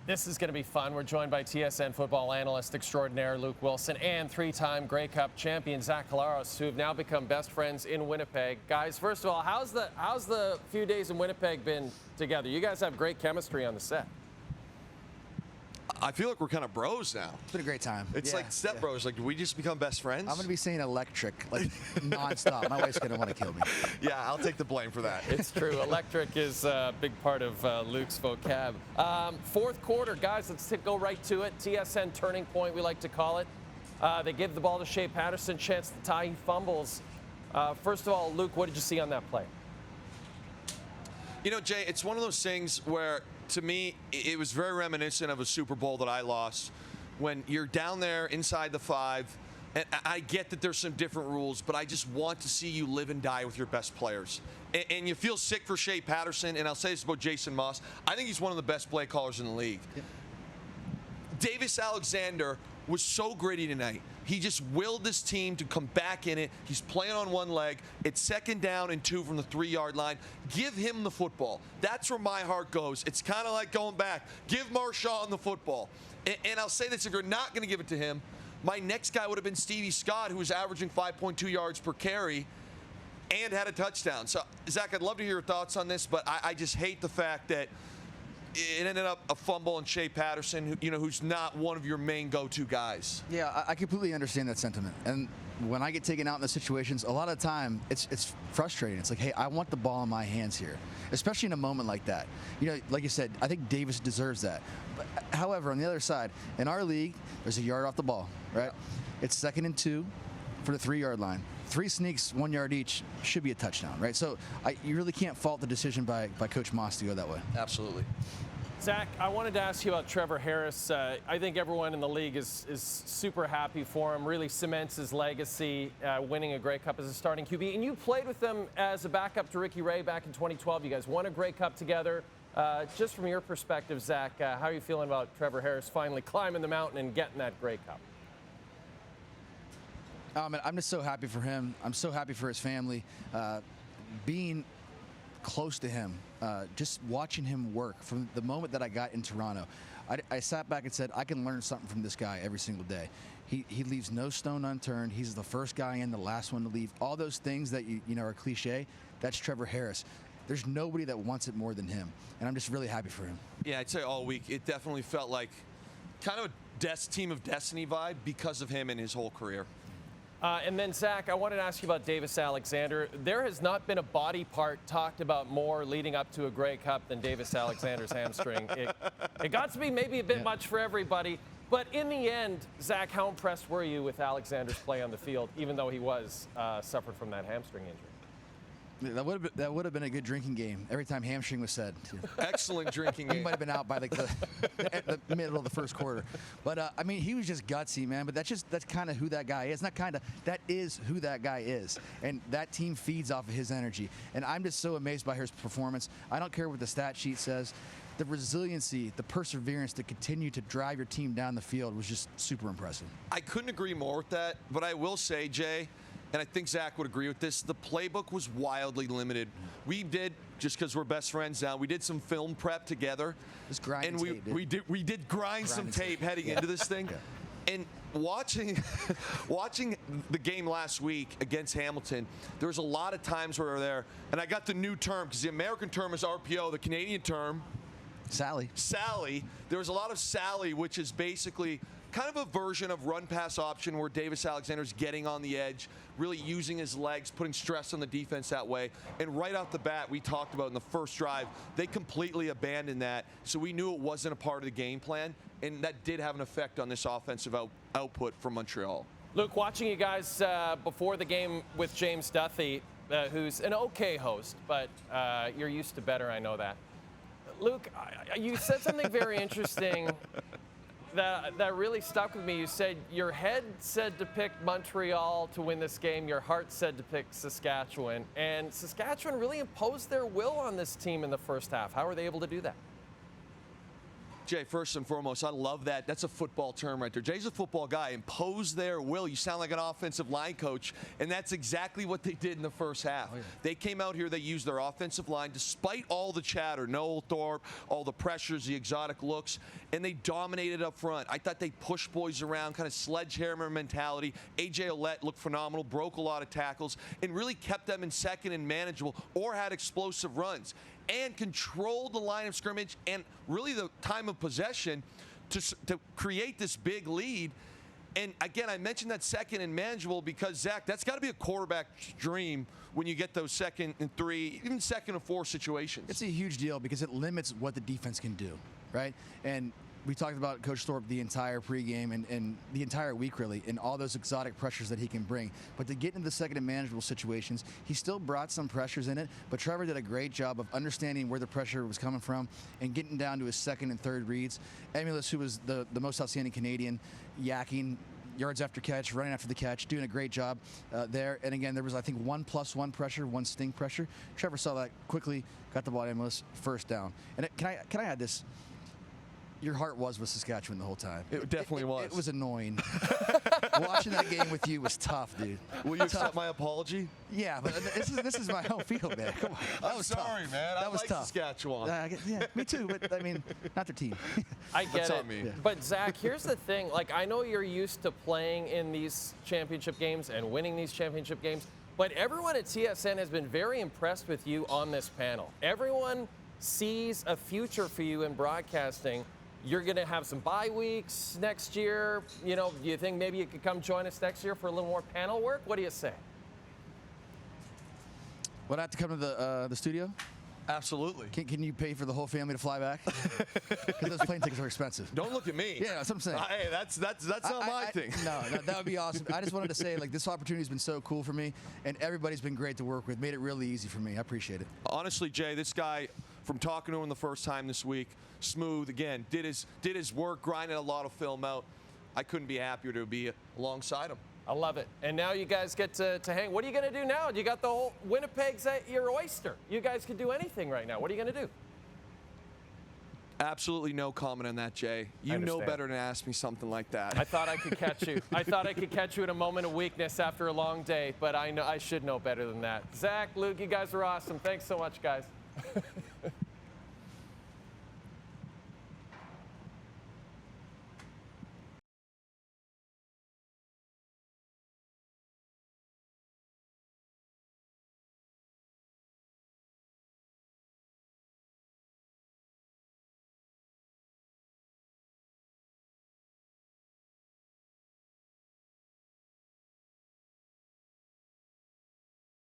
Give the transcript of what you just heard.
This is going to be fun. We're joined by TSN football analyst extraordinaire Luke Willson and three-time Grey Cup champion Zach Collaros, who have now become best friends in Winnipeg. Guys, first of all, how's the few days in Winnipeg been together? You guys have great chemistry on the set. I feel like we're kind of bros now. It's been a great time. It's like step bros. Like, do we just become best friends? I'm going to be saying electric, like nonstop. My wife's going to want to kill me. Yeah, I'll take the blame for that. It's true. Electric is a big part of Luke's vocab. Fourth quarter, guys, let's go right to it. TSN turning point, we like to call it. They give the ball to Shea Patterson, chance to tie, he fumbles. First of all, Luke, what did you see on that play? You know, Jay, it's one of those things where, to me, it was very reminiscent of a Super Bowl that I lost when you're down there inside the 5. And I get that there's some different rules, but I just want to see you live and die with your best players. And you feel sick for Shea Patterson, and I'll say this about Jason Moss. I think he's one of the best play callers in the league. Yep. Davis Alexander was so gritty tonight. He just willed this team to come back in it. He's playing on one leg. It's 2nd down and 2 from the 3-yard line. Give him the football. That's where my heart goes. It's kind of like going back. Give Marshawn the football. And I'll say this, if you're not going to give it to him, my next guy would have been Stevie Scott, who was averaging 5.2 yards per carry and had a touchdown. So, Zach, I'd love to hear your thoughts on this, but I just hate the fact that it ended up a fumble on Shea Patterson, who's not one of your main go-to guys. Yeah, I completely understand that sentiment. And when I get taken out in those situations, a lot of the time it's frustrating. It's like, hey, I want the ball in my hands here, especially in a moment like that. Like you said, I think Davis deserves that. But, however, on the other side, in our league, there's a yard off the ball, right? It's 2nd and 2 for the 3-yard line. 3 sneaks, 1 yard each, should be a touchdown, right? So you really can't fault the decision by Coach Moss to go that way. Absolutely. Zach, I wanted to ask you about Trevor Harris. I think everyone in the league is super happy for him, really cements his legacy, winning a Grey Cup as a starting QB. And you played with him as a backup to Ricky Ray back in 2012. You guys won a Grey Cup together. Just from your perspective, Zach, how are you feeling about Trevor Harris finally climbing the mountain and getting that Grey Cup? I'm just so happy for him. I'm so happy for his family. Being close to him, just watching him work from the moment that I got in Toronto, I sat back and said, I can learn something from this guy every single day. He leaves no stone unturned. He's the first guy in, the last one to leave. All those things that you know are cliche, that's Trevor Harris. There's nobody that wants it more than him, and I'm just really happy for him. Yeah, I'd say all week it definitely felt like kind of a team of destiny vibe because of him and his whole career. And then, Zach, I wanted to ask you about Davis Alexander. There has not been a body part talked about more leading up to a Grey Cup than Davis Alexander's hamstring. It got to be maybe a bit much for everybody. But in the end, Zach, how impressed were you with Alexander's play on the field, even though he was suffered from that hamstring injury? That would have been a good drinking game every time hamstring was said. Excellent drinking game. He might have been out by the middle of the first quarter. But, he was just gutsy, man. But that's kind of who that guy is. That is who that guy is. And that team feeds off of his energy. And I'm just so amazed by his performance. I don't care what the stat sheet says. The resiliency, the perseverance to continue to drive your team down the field was just super impressive. I couldn't agree more with that. But I will say, Jay, and I think Zach would agree with this, the playbook was wildly limited. We did, just because we're best friends now, we did some film prep together. Just grind and tape, we did grind some tape heading into this thing. Yeah. And watching the game last week against Hamilton, there was a lot of times where we were there, and I got the new term, because the American term is RPO, the Canadian term, Sally. There was a lot of Sally, which is basically kind of a version of run-pass option where Davis Alexander's getting on the edge, really using his legs, putting stress on the defense that way. And right off the bat, we talked about in the first drive, they completely abandoned that. So we knew it wasn't a part of the game plan, and that did have an effect on this offensive output from Montreal. Luke, watching you guys before the game with James Duthie, who's an okay host, but you're used to better, I know that. Luke, you said something very interesting that really stuck with me. You said your head said to pick Montreal to win this game. Your heart said to pick Saskatchewan. And Saskatchewan really imposed their will on this team in the first half. How were they able to do that? Jay, first and foremost, I love that. That's a football term right there. Jay's a football guy. Impose their will. You sound like an offensive line coach, and that's exactly what they did in the first half. Oh, yeah. They came out here, they used their offensive line, despite all the chatter, Noel Thorpe, all the pressures, the exotic looks, and they dominated up front. I thought they pushed boys around, kind of sledgehammer mentality. A.J. Alouette looked phenomenal, broke a lot of tackles, and really kept them in second and manageable, or had explosive runs, and controlled the line of scrimmage and really the time of possession to create this big lead. And again, I mentioned that second and manageable because, Zach, that's got to be a quarterback's dream when you get those 2nd and 3, even 2nd and 4 situations. It's a huge deal because it limits what the defense can do, right? And we talked about Coach Thorpe the entire pregame and the entire week, really, and all those exotic pressures that he can bring. But to get into the second and manageable situations, he still brought some pressures in it, but Trevor did a great job of understanding where the pressure was coming from and getting down to his 2nd and 3rd reads. Emulus, who was the most outstanding Canadian, yakking, yards after catch, running after the catch, doing a great job there. And again, there was, I think, 1+1 pressure, 1 sting pressure. Trevor saw that quickly, got the ball to Emulus, first down. And can I add this? Your heart was with Saskatchewan the whole time. It definitely was. It was annoying. Watching that game with you was tough, dude. Will you accept my apology? Yeah, but this is my home field, man. Come on. That was sorry, tough. man. That I was like tough. Saskatchewan. Yeah, me too. But I mean, not their team. I get That's it. on me. Yeah. But Zach, here's the thing. Like, I know you're used to playing in these championship games and winning these championship games, but everyone at TSN has been very impressed with you on this panel. Everyone sees a future for you in broadcasting. You're going to have some bye weeks next year. You know, do you think maybe you could come join us next year for a little more panel work? What do you say? Would I have to come to the studio? Absolutely. Can you pay for the whole family to fly back? Because those plane tickets are expensive. Don't look at me. Yeah, that's what I'm saying. Hey, that's not my thing. No, that would be awesome. I just wanted to say, like, this opportunity has been so cool for me, and everybody's been great to work with. Made it really easy for me. I appreciate it. Honestly, Jay, this guy, from talking to him the first time this week, smooth, again, did his work, grinded a lot of film out. I couldn't be happier to be alongside him. I love it. And now you guys get to hang. What are you going to do now? You got the whole Winnipeg's at your oyster. You guys can do anything right now. What are you going to do? Absolutely no comment on that, Jay. You know better than to ask me something like that. I thought I could catch you. I thought I could catch you in a moment of weakness after a long day, but I know I should know better than that. Zach, Luke, you guys are awesome. Thanks so much, guys.